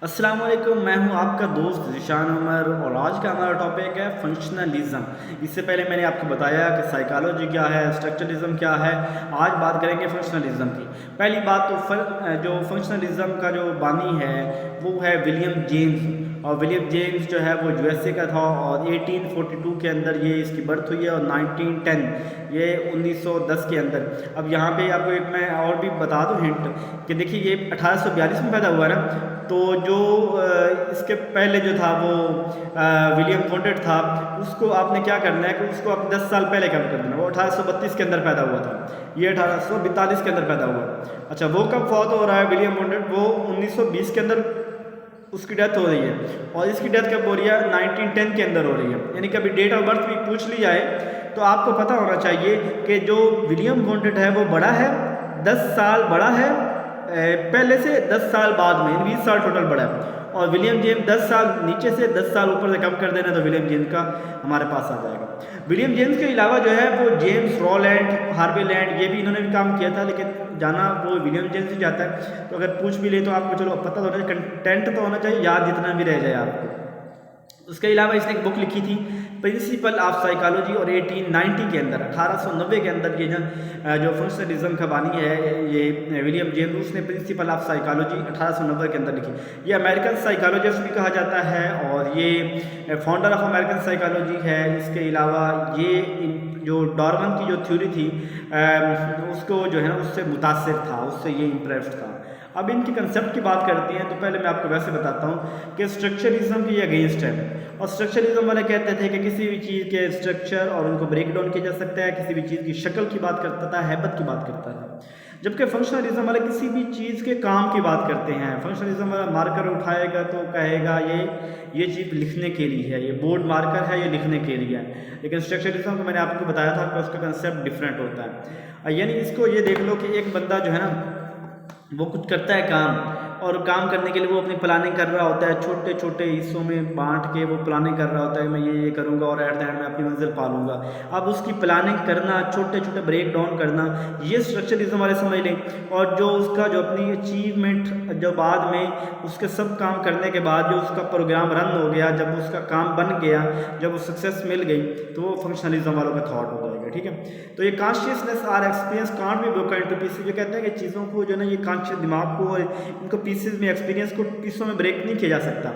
अस्सलाम वालेकुम, मैं हूं आपका दोस्त ज़ीशान उमर और आज का हमारा टॉपिक है फंक्शनलिज़म। इससे पहले मैंने आपको बताया कि साइकोलॉजी क्या है, स्ट्रक्चरलिज़म क्या है। आज बात करेंगे फंक्शनलिज़म की। पहली बात तो जो फंक्शनलिज़म का जो बानी है वो है विलियम जेम्स। और विलियम जेम्स जो है वो यूएसए का था और 1842 के अंदर ये इसकी बर्थ हुई है और 1910 ये 1910 के अंदर। अब यहाँ पे आपको एक मैं और भी बता दूँ हिंट कि देखिए ये 1842 में पैदा हुआ ना, तो जो इसके पहले जो था वो विलियम कॉन्टेट था, उसको आपने क्या करना है कि उसको आप 10 साल पहले कम कर देना। वो 1832 के अंदर पैदा हुआ था, ये 1842 के अंदर पैदा हुआ। अच्छा, वो कब फौत हो रहा है विलियम कॉन्टेट? वो 1920 के अंदर उसकी डेथ हो रही है और इसकी डेथ कब हो रही है? 1910 के अंदर हो रही है। यानी कभी डेट ऑफ बर्थ भी पूछ ली जाए तो आपको पता होना चाहिए कि जो विलियम कॉन्टेट है वो बड़ा है, 10 साल बड़ा है पहले से, 10 साल बाद में, 20 साल टोटल बड़ा है। और विलियम जेम्स 10 साल नीचे से 10 साल ऊपर से कम कर देना तो विलियम जेम्स का हमारे पास आ जाएगा। विलियम जेम्स के अलावा जो है वो जेम्स रॉलैंड, हार्वे लैंड, ये भी इन्होंने भी काम किया था, लेकिन जाना वो विलियम जेम्स ही जाता है। तो अगर पूछ भी ले तो आपको चलो पता तो होना चाहिए, कंटेंट तो होना चाहिए, याद जितना भी रह जाए आपको। उसके अलावा इसने एक बुक लिखी थी प्रिंसिपल ऑफ साइकोलॉजी और 1890 के अंदर, 1890 के अंदर ये जो फंक्शनलिज्म का बानी है ये विलियम जेम्स, उसने प्रिंसिपल ऑफ साइकोलॉजी 1890 के अंदर लिखी। ये अमेरिकन साइकोलॉजिस्ट भी कहा जाता है और ये फाउंडर ऑफ अमेरिकन साइकोलॉजी है। इसके अलावा ये जो डार्विन की जो थ्योरी थी उसको जो है ना उससे मुतासिर था, उससे ये इम्प्रेस्ड था। अब इनकी कंसेप्ट की बात करते हैं तो पहले मैं आपको वैसे बताता हूँ कि स्ट्रक्चरलिज्म की अगेंस्ट है। और स्ट्रक्चरलिज्म वाले कहते थे कि किसी भी चीज़ के स्ट्रक्चर और उनको ब्रेक डाउन किया जा सकता है, किसी भी चीज़ की शक्ल की बात करता था, हैबत की बात करता था। जबकि फंक्शनलिज्म वाले किसी भी चीज़ के काम की बात करते हैं। फंक्शनलिज्म वाला मार्कर उठाएगा तो कहेगा ये चीज़ लिखने के लिए है, ये बोर्ड मार्कर है, ये लिखने के लिए है। लेकिन स्ट्रक्चरलिज्म को मैंने आपको बताया था कि उसका कंसेप्ट डिफरेंट होता है। यानी इसको ये देख लो कि एक बंदा जो है ना वो कुछ करता है काम, और काम करने के लिए वो अपनी प्लानिंग कर रहा होता है, छोटे छोटे हिस्सों में बांट के वो प्लानिंग कर रहा होता है, मैं ये करूँगा और एट द एंड में अपनी मंजिल पा लूँगा। अब उसकी प्लानिंग करना, छोटे छोटे ब्रेक डाउन करना, ये स्ट्रक्चरलिज्म वाले समझ लें। और जो उसका जो अपनी अचीवमेंट, जो बाद में उसके सब काम करने के बाद जो उसका प्रोग्राम रन हो गया, जब उसका काम बन गया, जब वो सक्सेस मिल गई, तो वो फंक्शनलिज्म वालों का थॉट हो जाएगा। ठीक है, तो ये कॉन्शियसनेस और experience can't be broken into pieces. ये कहते हैं कि चीज़ों को जो है ना, ये कॉन्शियस दिमाग को और इनको पीसेस में, एक्सपीरियंस को पीसों में ब्रेक नहीं किया जा सकता।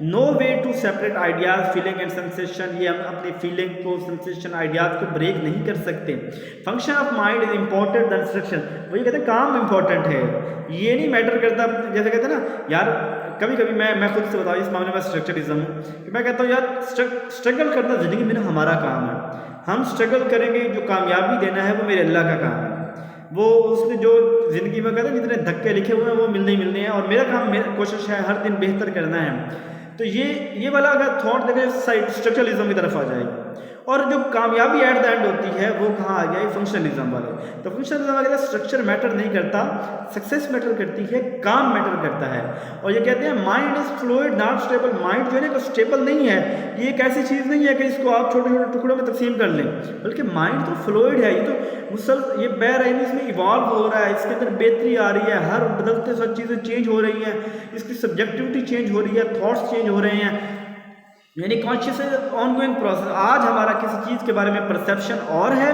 No way to separate ideas, feeling and sensation. ये हम अपनी फीलिंग को, सेंसेशन, आइडियाज को ब्रेक नहीं कर सकते। Function of mind is important then instruction. वो ये कहते हैं काम इंपॉर्टेंट है, ये नहीं मैटर करता। जैसे कहते हैं ना यार, कभी कभी मैं खुद से बताऊँ इस मामले में स्ट्रक्चरलिज्म हूँ कि मैं कहता हूँ यार स्ट्रगल करना ज़िंदगी में हमारा काम है। हम स्ट्रगल करेंगे, जो कामयाबी देना है वो मेरे अल्लाह का काम है। वो उसने जो ज़िंदगी में कहते हैं जितने धक्के लिखे हुए हैं वो मिलने ही मिलने हैं, और मेरा काम, मेरा कोशिश है हर दिन बेहतर करना है। तो ये वाला अगर थॉट देखें साइड स्ट्रक्चरलिज्म की तरफ आ जाएगी। और जो कामयाबी एट द एंड होती है वो कहाँ आ गया? फंक्शनलिज्म वाले। तो फंक्शनलिज्म वाले स्ट्रक्चर मैटर नहीं करता, सक्सेस मैटर करती है, काम मैटर करता है। और ये कहते हैं mind is fluid not stable. Mind जो है ना स्टेबल नहीं है, ये एक ऐसी चीज़ नहीं है कि इसको आप छोटे छोटे टुकड़ों में तकसीम कर लें, बल्कि माइंड तो फ्लूइड है, ये तो ये बह रहा है, इसमें इवॉल्व हो रहा है, इसके अंदर बेहतरी आ रही है, हर बदलते साथ चीज़ें चेंज हो रही हैं, इसकी सब्जेक्टिविटी चेंज हो रही है, थॉट्स चेंज हो रहे हैं। यानी कॉन्शियसनेस ऑनगोइंग प्रोसेस। आज हमारा किसी चीज़ के बारे में परसेप्शन और है,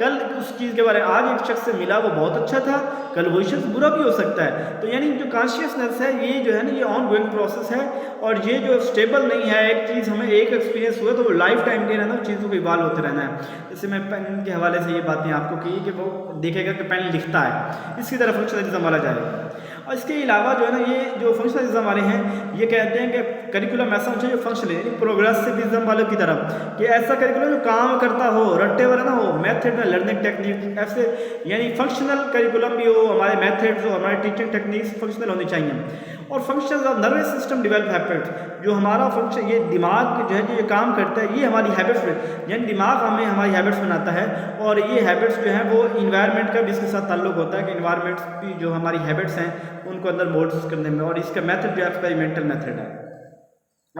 कल उस चीज़ के बारे में आज एक शख्स से मिला वो बहुत अच्छा था, कल वही शख्स बुरा भी हो सकता है। तो यानी जो कॉन्शियसनेस है ये जो है ना, ये ऑनगोइंग प्रोसेस है, और ये जो स्टेबल नहीं है। एक चीज़ हमें एक एक्सपीरियंस हुआ तो वो लाइफ टाइम के रहना, चीज़ों को इवॉल्व होते रहना है। जैसे मैं पेन के हवाले से ये बातें आपको की कि वो देखेगा कि पेन लिखता है, इसकी तरफ फंक्शनलिज्म वाला जाएगा। और इसके अलावा जो है ना, ये जो फंक्शनलिज्म वाले हैं ये कहते हैं कि करिकुलम ऐसा होना चाहिए फंक्शनल, यानी प्रोग्रेसिविज्म वालों की तरफ, कि ऐसा करिकुलम जो काम करता हो, रट्टे वाला ना हो, मेथड में लर्निंग टेक्निक ऐसे, यानी फंक्शनल करिकुलम भी हो, हमारे मेथड्स हो, हमारे टीचिंग टेक्निक्स फंक्शनल होनी चाहिए। और functions of nervous system develop habits, जो हमारा फंक्शन, ये दिमाग जो है जो ये काम करता है, ये हमारी हैबिट्स, यानी दिमाग हमें हमारी हैबिट्स बनाता है। और ये हैबिट्स जो हैं वो इन्वायरमेंट का भी इसके साथ ताल्लुक होता है कि इन्वायरमेंट्स की जो हमारी हैबिट्स हैं उनको अंदर मोल्ड करने में, और इसका मेथड जो एक्सपेरिमेंटल मेथड है।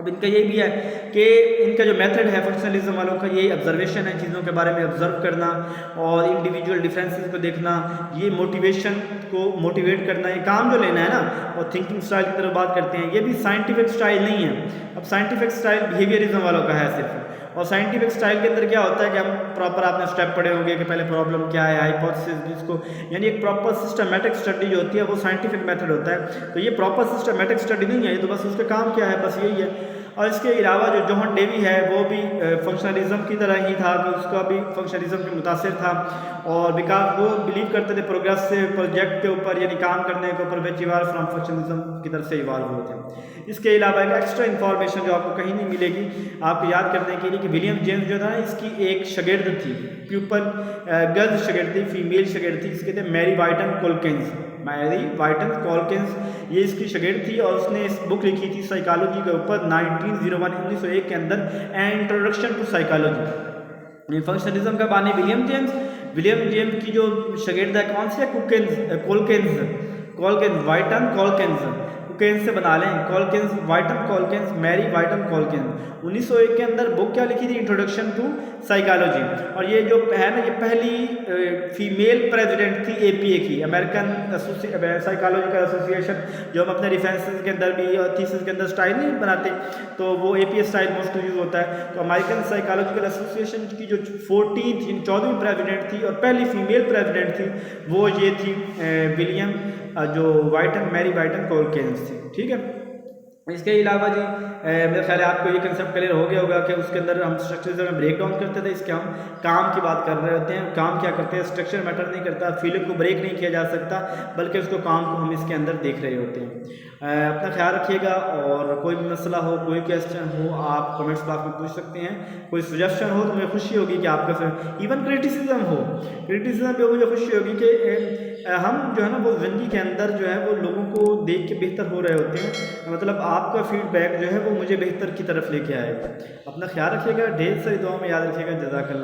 अब इनका ये भी है कि इनका जो मेथड है फंक्शनलिज्म वालों का, ये ऑब्जर्वेशन है, चीज़ों के बारे में ऑब्जर्व करना और इंडिविजुअल डिफरेंसेस को देखना, ये मोटिवेशन को मोटिवेट करना, ये काम जो लेना है ना, और थिंकिंग स्टाइल की तरफ बात करते हैं। ये भी साइंटिफिक स्टाइल नहीं है। अब साइंटिफिक स्टाइल बिहेवियरिज्म वालों का है सिर्फ। और साइंटिफिक स्टाइल के अंदर क्या होता है कि हम प्रॉपर, आपने स्टेप पढ़े होंगे कि पहले प्रॉब्लम क्या है, हाइपोथेसिस, जिसको यानी एक प्रॉपर सिस्टमेटिक स्टडी जो होती है वो साइंटिफिक मेथड होता है। तो ये प्रॉपर सिस्टमेटिक स्टडी नहीं है, ये तो बस उसका काम क्या है, बस यही है। और इसके अलावा जो जॉन डेवी है वो भी फंक्शनलिज्म की तरह ही था कि उसका भी फंक्शनलिज्म के मुतासिर था, और बिकॉज वो बिलीव करते थे प्रोग्रेस से प्रोजेक्ट के ऊपर, यानी काम करने के ऊपर, विच इवाल्व फ्रॉम फंक्शनलिज्म की तरफ से इवाल्व हुए थे। इसके अलावा एक एक्स्ट्रा इन्फॉर्मेशन जो आपको कहीं नहीं मिलेगी, आपको याद करने के लिए, कि विलियम जेम्स जो था इसकी एक शागिर्द थी, प्यूपल, गर्ल्स शागिर्द थी, फीमेल शागिर्द थी, इसके थे मैरी वाइटन कॉल्किंस। मैरी वाइटन कॉल्किंस ये इसकी शागिर्द थी, और उसने इस बुक लिखी थी साइकोलॉजी के ऊपर 1901 के अंदर, an introduction to psychology. Functionalism का बानी विलियम जेम्स की जो शागिर्द है कौन सी है, कॉल्किंस, वाइटन कॉल्किंस, कुकेंस से बना लें, कॉल्किंस, वाइटन कॉल्किंस, मैरी वाइटन कॉल्किंस। 1901 के अंदर बुक क्या लिखी थी, इंट्रोडक्शन टू साइकोलॉजी। और ये जो है ना, ये पहली फीमेल प्रेसिडेंट थी एपीए की, अमेरिकन साइकोलॉजिकल एसोसिएशन, जो हम अपने रेफरेंसेस के अंदर भी और थीसिस के अंदर स्टाइल नहीं बनाते, तो वो एपीए स्टाइल मोस्टली यूज होता है। तो अमेरिकन साइकोलॉजिकल एसोसिएशन की जो 14वीं प्रेसिडेंट थी और पहली फीमेल प्रेसिडेंट थी, वो ये थी विलियम जो मैरी वाइटन कॉल्किंस थी। ठीक है। इसके अलावा जी मेरे ख्याल है आपको ये कंसेप्ट क्लियर हो गया होगा कि उसके अंदर हम स्ट्रक्चर में ब्रेक डाउन करते थे, इसके हम काम की बात कर रहे होते हैं। काम क्या करते हैं, स्ट्रक्चर मैटर नहीं करता, फीलिंग को ब्रेक नहीं किया जा सकता, बल्कि उसको काम को हम इसके अंदर देख रहे होते हैं। अपना ख्याल रखिएगा, और कोई भी मसला हो, कोई क्वेश्चन हो, आप कमेंट्स बॉक्स में पूछ सकते हैं। कोई सजेशन हो तो मुझे खुशी होगी कि आपका, इवन क्रिटिसिज्म भी मुझे खुशी होगी कि हम जो है ना वो ज़िंदगी के अंदर जो है वो लोगों को देख के बेहतर हो रहे होते हैं। मतलब आपका फीडबैक जो है वो मुझे बेहतर की तरफ लेके आएगा। अपना ख्याल रखिएगा, ढेर सारी दुआओं में याद रखिएगा। जज़ाकल्लाह।